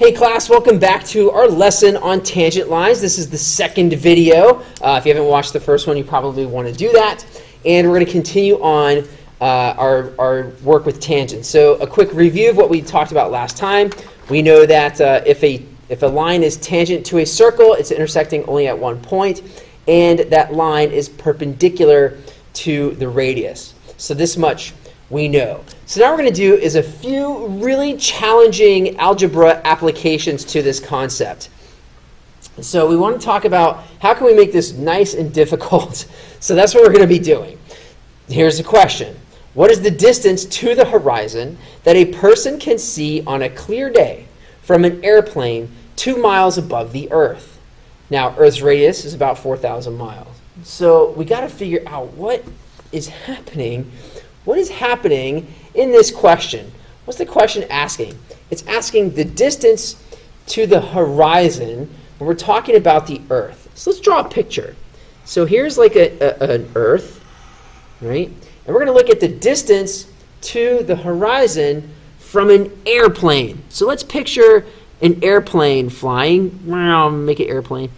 Hey class, welcome back to our lesson on tangent lines. This is the second video. If you haven't watched the first one, you probably want to do that. And we're going to continue on our work with tangents. So a quick review of what we talked about last time. We know that if a line is tangent to a circle, it's intersecting only at one point, and that line is perpendicular to the radius. So this much we know. So now what we're going to do is a few really challenging algebra applications to this concept. So we want to talk about how can we make this nice and difficult. So that's what we're going to be doing. Here's the question. What is the distance to the horizon that a person can see on a clear day from an airplane 2 miles above the Earth? Now, Earth's radius is about 4,000 miles. So we got to figure out what is happening. What is happening in this question? What's the question asking? It's asking the distance to the horizon when we're talking about the Earth. So let's draw a picture. So here's like an Earth, right? And we're going to look at the distance to the horizon from an airplane. So let's picture an airplane flying. Make it airplane.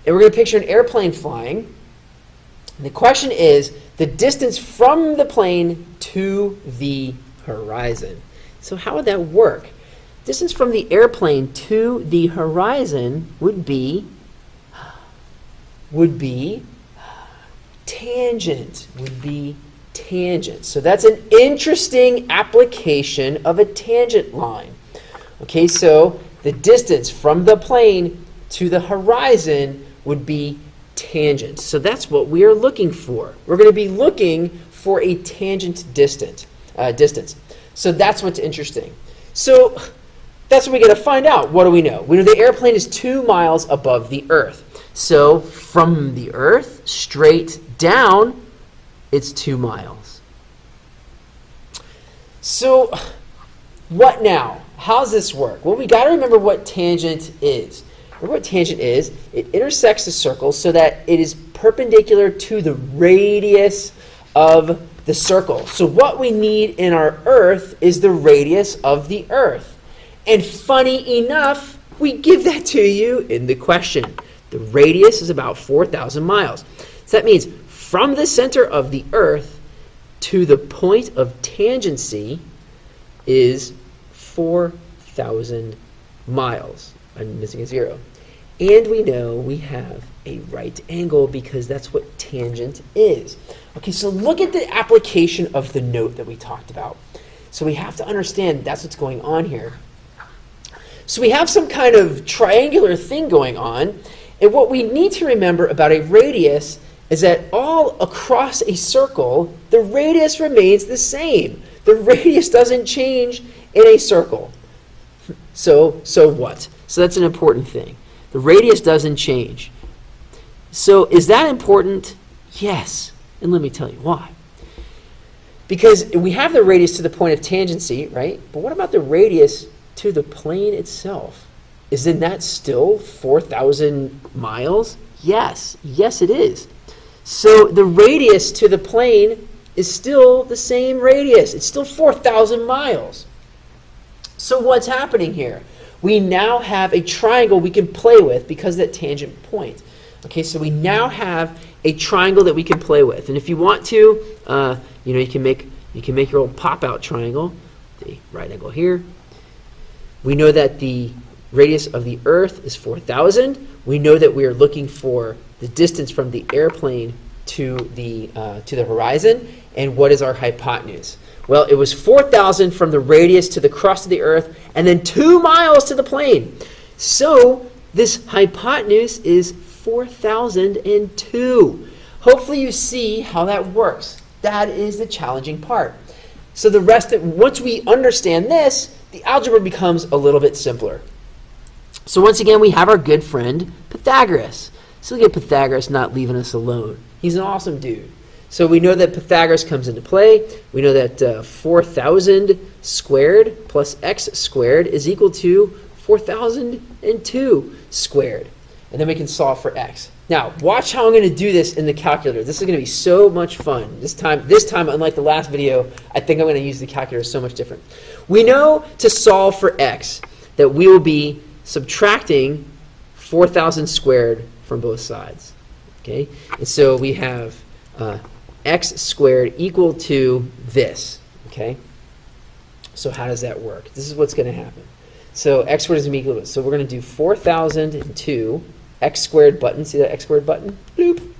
And we're going to picture an airplane flying. And the question is the distance from the plane to the horizon. So how would that work? Distance from the airplane to the horizon would be tangent. So that's an interesting application of a tangent line. Okay, so the distance from the plane to the horizon would be tangent. So that's what we are looking for. We're going to be looking for a tangent distance. So that's what's interesting. So that's what we got to find out. What do we know? We know the airplane is 2 miles above the Earth. So from the Earth straight down, it's 2 miles. So what now? How's this work? Well, we got to remember what tangent is. Remember what tangent is? It intersects the circle so that it is perpendicular to the radius of the circle. So what we need in our Earth is the radius of the Earth. And funny enough, we give that to you in the question. The radius is about 4,000 miles. So that means from the center of the Earth to the point of tangency is 4,000 miles. I'm missing a zero. And we know we have a right angle because that's what tangent is. Okay, so look at the application of the note that we talked about. So we have to understand that's what's going on here. So we have some kind of triangular thing going on. And what we need to remember about a radius is that all across a circle, the radius remains the same. The radius doesn't change in a circle. So what? So that's an important thing. The radius doesn't change. So is that important? Yes. And let me tell you why. Because we have the radius to the point of tangency, right? But what about the radius to the plane itself? Isn't that still 4,000 miles? Yes. Yes, it is. So the radius to the plane is still the same radius. It's still 4,000 miles. So what's happening here? We now have a triangle we can play with because of that tangent point. Okay, so we now have a triangle that we can play with. And if you want to, you can make your old pop-out triangle. The right angle here. We know that the radius of the Earth is 4,000. We know that we are looking for the distance from the airplane to the horizon. And what is our hypotenuse? Well, it was 4,000 from the radius to the crust of the Earth, and then 2 miles to the plane. So this hypotenuse is 4,002. Hopefully you see how that works. That is the challenging part. So once we understand this, the algebra becomes a little bit simpler. So once again, we have our good friend Pythagoras. So look at Pythagoras not leaving us alone. He's an awesome dude. So we know that Pythagoras comes into play. We know that 4,000 squared plus x squared is equal to 4,002 squared. And then we can solve for x. Now, watch how I'm going to do this in the calculator. This is going to be so much fun. This time, unlike the last video, I think I'm going to use the calculator so much different. We know to solve for x that we will be subtracting 4,000 squared from both sides. Okay, and so we have x squared equal to this. Okay, so how does that work? This is what's going to happen. So x squared is going to be equal to this. So we're going to do 4,002 x squared button. See that x squared button? Bloop. And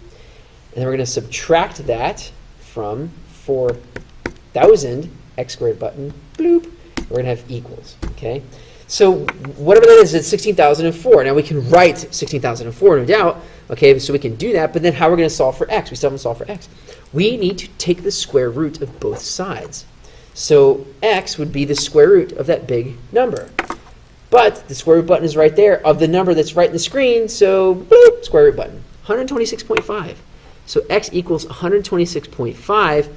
then we're going to subtract that from 4,000 x squared button. Bloop. We're going to have equals. Okay. So whatever that is, it's 16,004. Now we can write 16,004, no doubt. Okay, so we can do that, but then how are we going to solve for x? We still haven't solved for x. We need to take the square root of both sides. So x would be the square root of that big number. But the square root button is right there of the number that's right in the screen, so boop, square root button, 126.5. So x equals 126.5.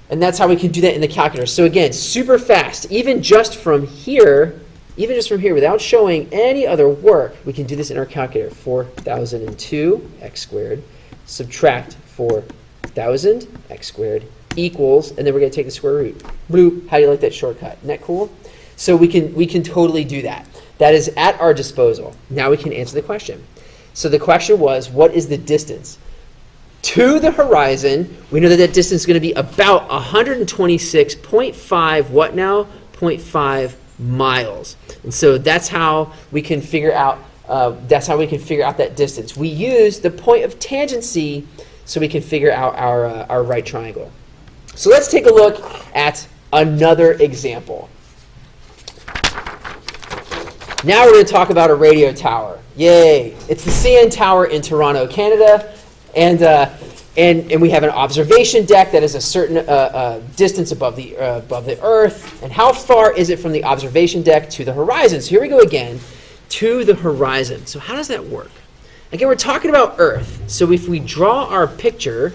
And that's how we can do that in the calculator. So again, super fast. Even just from here, without showing any other work, we can do this in our calculator. 4,002 x squared, subtract 4,000 x squared equals, and then we're going to take the square root. Bloop. How do you like that shortcut? Isn't that cool? So we can totally do that. That is at our disposal. Now we can answer the question. So the question was, what is the distance to the horizon? We know that that distance is going to be about 126.5, what now? 0.5 miles. And so that's how we can figure out that distance. We use the point of tangency so we can figure out our right triangle. So let's take a look at another example. Now we're going to talk about a radio tower. Yay! It's the CN Tower in Toronto, Canada. And we have an observation deck that is a certain distance above the Earth. And how far is it from the observation deck to the horizon? So here we go again, to the horizon. So how does that work? Again, we're talking about Earth. So if we draw our picture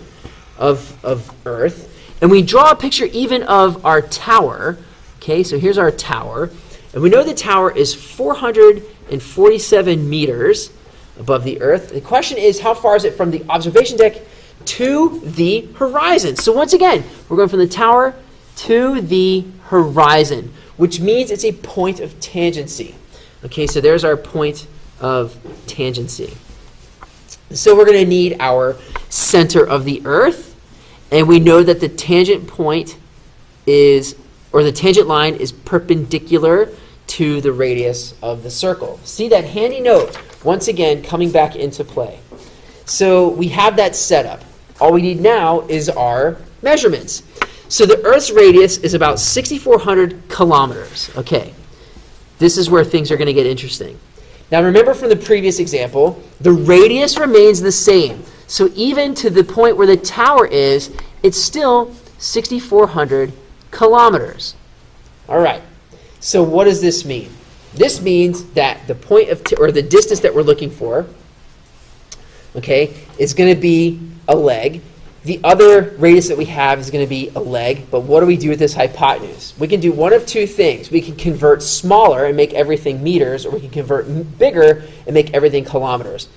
of Earth, and we draw a picture even of our tower, okay, so here's our tower, and we know the tower is 447 meters above the Earth. The question is, how far is it from the observation deck to the horizon? So once again, we're going from the tower to the horizon, which means it's a point of tangency. Okay, so there's our point of tangency. So we're going to need our center of the Earth, and we know that the tangent point is, or the tangent line is perpendicular to the radius of the circle. See that handy note, once again, coming back into play. So we have that set up. All we need now is our measurements. So the Earth's radius is about 6,400 kilometers. Okay, this is where things are going to get interesting. Now remember from the previous example, the radius remains the same. So even to the point where the tower is, it's still 6,400 kilometers. All right. So what does this mean? This means that the point of, or the distance that we're looking for, okay, is going to be a leg. The other radius that we have is going to be a leg. But what do we do with this hypotenuse? We can do one of two things. We can convert smaller and make everything meters, or we can convert bigger and make everything kilometers.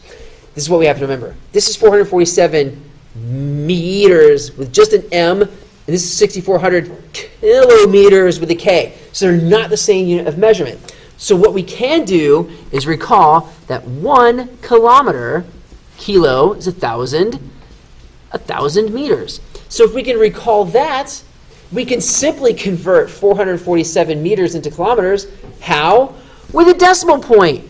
This is what we have to remember. This is 447 meters with just an M, and this is 6,400 kilometers with a K. So they're not the same unit of measurement. So what we can do is recall that 1 kilometer, kilo, is 1,000 meters. So if we can recall that, we can simply convert 447 meters into kilometers. How? With a decimal point.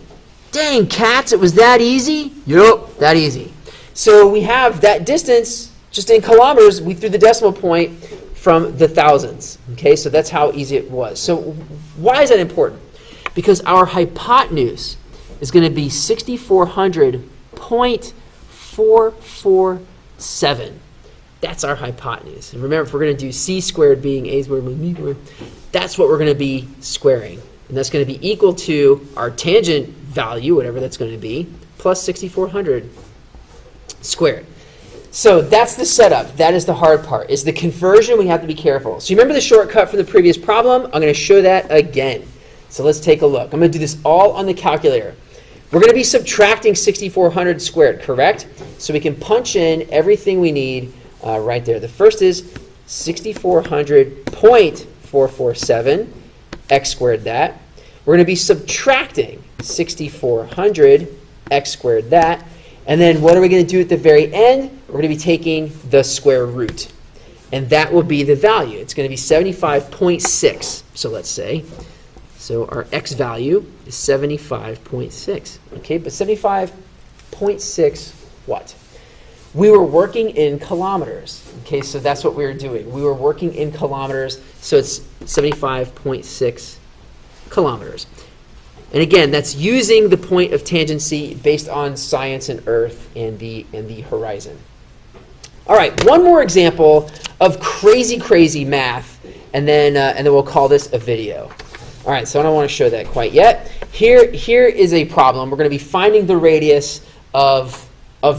Dang, cats, it was that easy? Yup, that easy. So we have that distance just in kilometers. We threw the decimal point from the thousands. Okay, so that's how easy it was. So why is that important? Because our hypotenuse is going to be 6,400.447. That's our hypotenuse. And remember, if we're going to do c squared being a squared minus b squared, that's what we're going to be squaring. And that's going to be equal to our tangent value, whatever that's going to be, plus 6,400 squared. So that's the setup. That is the hard part. Is the conversion. We have to be careful. So you remember the shortcut from the previous problem? I'm going to show that again. So let's take a look. I'm going to do this all on the calculator. We're going to be subtracting 6,400 squared, correct? So we can punch in everything we need right there. The first is 6,400.447, x squared that. we're going to be subtracting 6,400, x squared that. And then what are we going to do at the very end? We're going to be taking the square root. And that will be the value. It's going to be 75.6. So let's say. So our x value is 75.6. Okay, but 75.6 what? We were working in kilometers. Okay, so that's what we were doing. We were working in kilometers, so it's 75.6 kilometers. And again, that's using the point of tangency based on science and Earth and the horizon. All right, one more example of crazy, crazy math, and then we'll call this a video. All right, so I don't want to show that quite yet. Here is a problem. We're going to be finding the radius of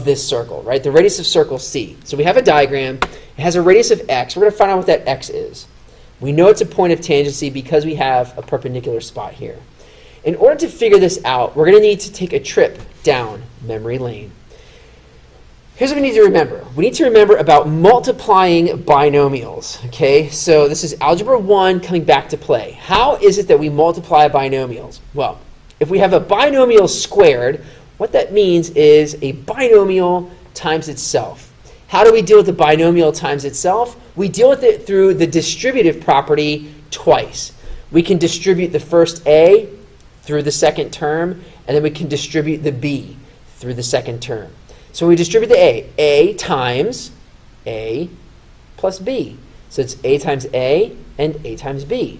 this circle, right? The radius of circle C. So we have a diagram. It has a radius of x. We're going to find out what that x is. We know it's a point of tangency because we have a perpendicular spot here. In order to figure this out, we're going to need to take a trip down memory lane. Here's what we need to remember. We need to remember about multiplying binomials. Okay, so this is Algebra 1 coming back to play. How is it that we multiply binomials? Well, if we have a binomial squared, what that means is a binomial times itself. How do we deal with the binomial times itself? We deal with it through the distributive property twice. We can distribute the first a through the second term, and then we can distribute the b through the second term. So when we distribute the a times a plus b. So it's a times a and a times b.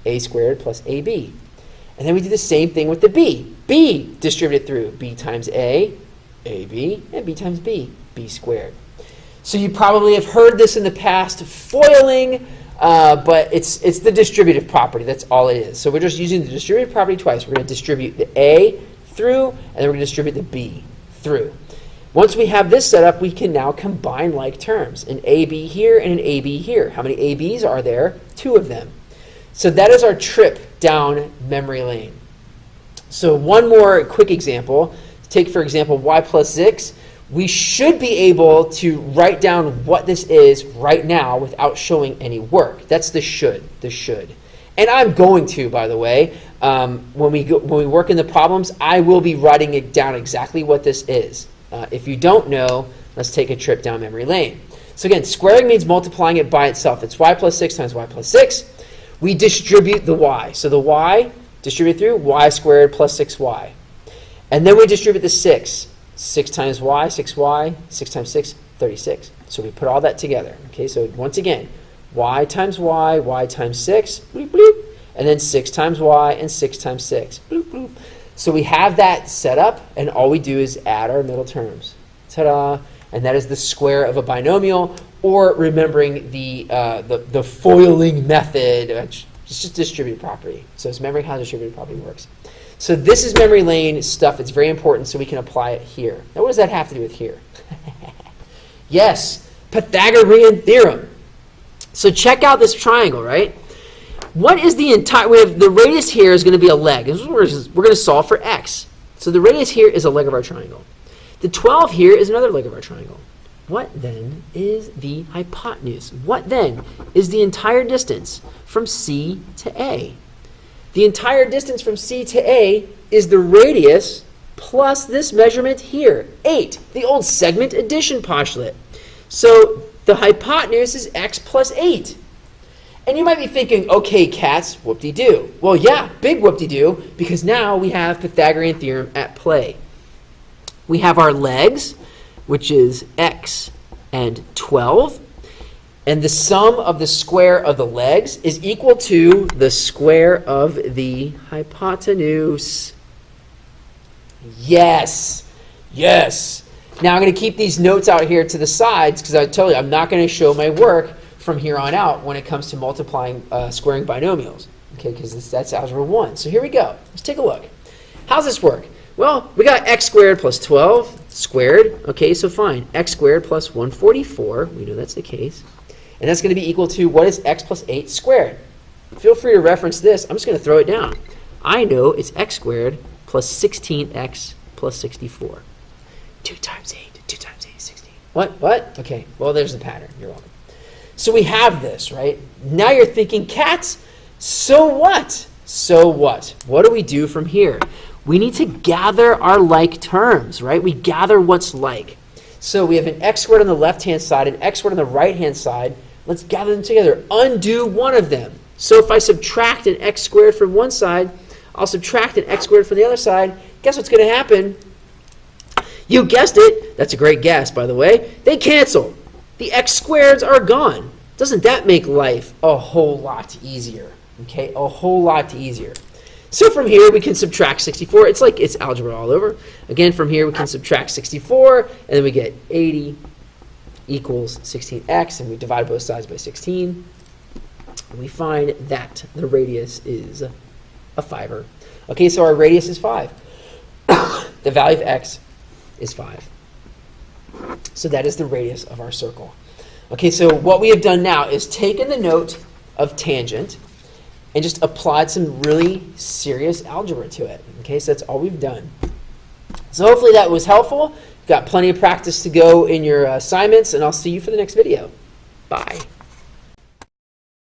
A squared plus ab. And then we do the same thing with the b. B distributed through b times a, ab, and b times b, b squared. So you probably have heard this in the past, foiling, but it's the distributive property. That's all it is. So we're just using the distributive property twice. We're going to distribute the a through, and then we're going to distribute the b through. Once we have this set up, we can now combine like terms. An AB here and an AB here. How many ABs are there? 2 of them. So that is our trip down memory lane. So one more quick example. Take, for example, y plus 6. We should be able to write down what this is right now without showing any work. That's the should. And I'm going to, by the way. When we work in the problems, I will be writing it down exactly what this is. If you don't know, let's take a trip down memory lane. So again, squaring means multiplying it by itself. It's y plus 6 times y plus 6. We distribute the y. So the y, distribute through, y squared plus 6y. And then we distribute the 6. 6 times y, 6y, 6 times 6, 36. So we put all that together. Okay, so once again, y times y times 6, bloop, bloop, and then 6 times y and 6 times 6, bloop, bloop. So we have that set up, and all we do is add our middle terms. Ta-da! And that is the square of a binomial, or remembering the foiling method. It's just distributed property. So it's remembering how distributed property works. So this is memory lane stuff. It's very important, so we can apply it here. Now, what does that have to do with here? Yes, Pythagorean theorem. So check out this triangle, right? What is the entire, we have the radius here is going to be a leg. We're going to solve for x. So the radius here is a leg of our triangle. The 12 here is another leg of our triangle. What then is the hypotenuse? What then is the entire distance from C to A? The entire distance from C to A is the radius plus this measurement here, 8, the old segment addition postulate. So the hypotenuse is x plus 8. And you might be thinking, okay, cats, whoop-de-doo. Well, yeah, big whoop-de-doo, because now we have Pythagorean theorem at play. We have our legs, which is x and 12. And the sum of the square of the legs is equal to the square of the hypotenuse. Yes. Yes. Now I'm going to keep these notes out here to the sides because I told you I'm not going to show my work from here on out when it comes to multiplying, squaring binomials. Okay, because that's Algebra 1. So here we go. Let's take a look. How's this work? Well, we got x squared plus 12 squared. Okay, so fine. X squared plus 144. We know that's the case. And that's going to be equal to, what is x plus 8 squared? Feel free to reference this. I'm just going to throw it down. I know it's x squared plus 16x plus 64. 2 times 8. 2 times 8 is 16. What? Okay, well, there's the pattern. You're welcome. So we have this, right? Now you're thinking, cats, so what? So what? What do we do from here? We need to gather our like terms, right? We gather what's like. So we have an x squared on the left-hand side, an x squared on the right-hand side. Let's gather them together. Undo one of them. So if I subtract an x squared from one side, I'll subtract an x squared from the other side. Guess what's going to happen? You guessed it. That's a great guess, by the way. They cancel. The x squareds are gone. Doesn't that make life a whole lot easier? Okay, a whole lot easier. So from here, we can subtract 64. It's like it's algebra all over. Again, from here, we can subtract 64, and then we get 80 equals 16x, and we divide both sides by 16. And we find that the radius is a 5. Okay, so our radius is 5. The value of x is 5. So that is the radius of our circle. Okay, so what we have done now is taken the note of tangent and just applied some really serious algebra to it. Okay, so that's all we've done. So hopefully that was helpful. You've got plenty of practice to go in your assignments, and I'll see you for the next video. Bye.